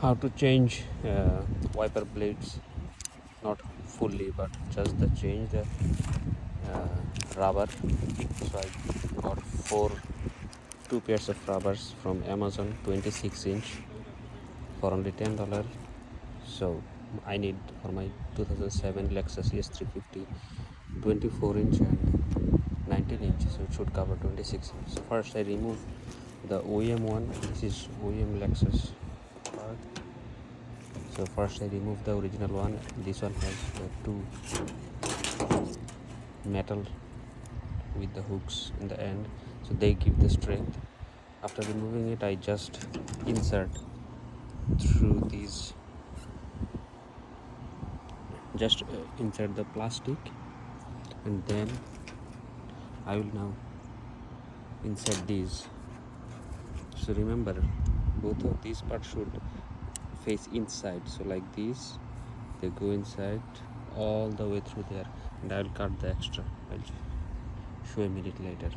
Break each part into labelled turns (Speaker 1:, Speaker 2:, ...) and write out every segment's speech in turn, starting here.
Speaker 1: how to change wiper blades, not fully but just the change the rubber. So I got two pairs of rubbers from Amazon, 26-inch for only $10. So I need for my 2007 Lexus ES350 24-inch and 19-inch, so it should cover 26 inch. So first I remove the OEM one. This is OEM Lexus part. So first I remove the original one. This one has the two metal with the hooks in the end, so they give the strength. After removing it, I just insert through these, insert the plastic, and then I will now insert these. So remember, both of these parts should face inside, so like this, they go inside all the way through there, and I will cut the extra. I'll show a minute later.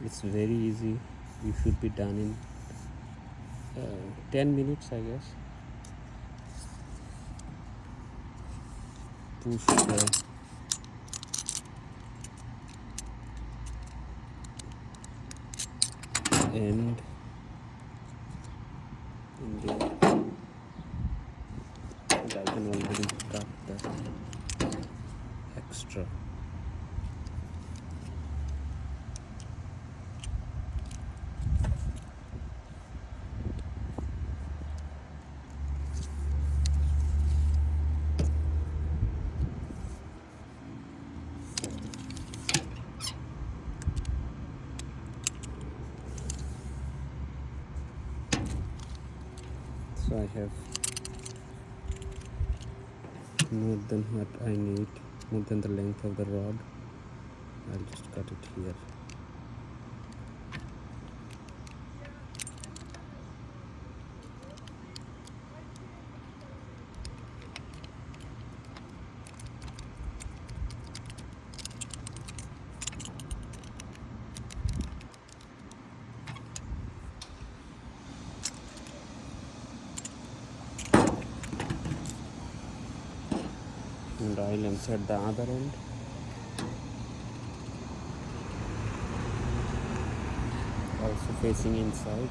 Speaker 1: It's very easy. You should be done in 10 minutes, I guess. Push the end and then I can already cut the extra. So I have more than what I need, more than the length of the rod. I'll just cut it here. And I'll insert the other end. Also facing inside.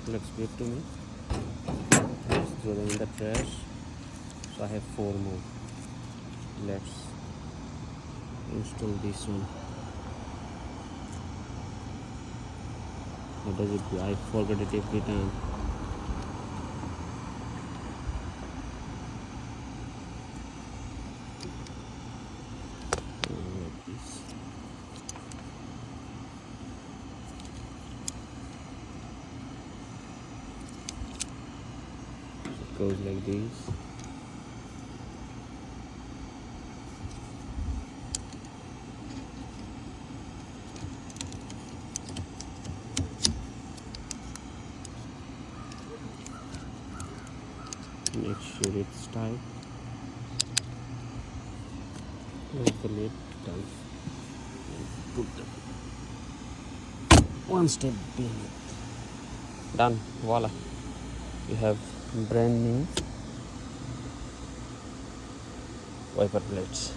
Speaker 1: Looks good to me. Let's throw them in the trash. So I have 4 more. Let's install this one. How does it do? I forget it every time. Like this. It goes like this. Make sure it's tight. Close the lid, done. And put the one step behind. Done. Voila. You have brand new wiper blades.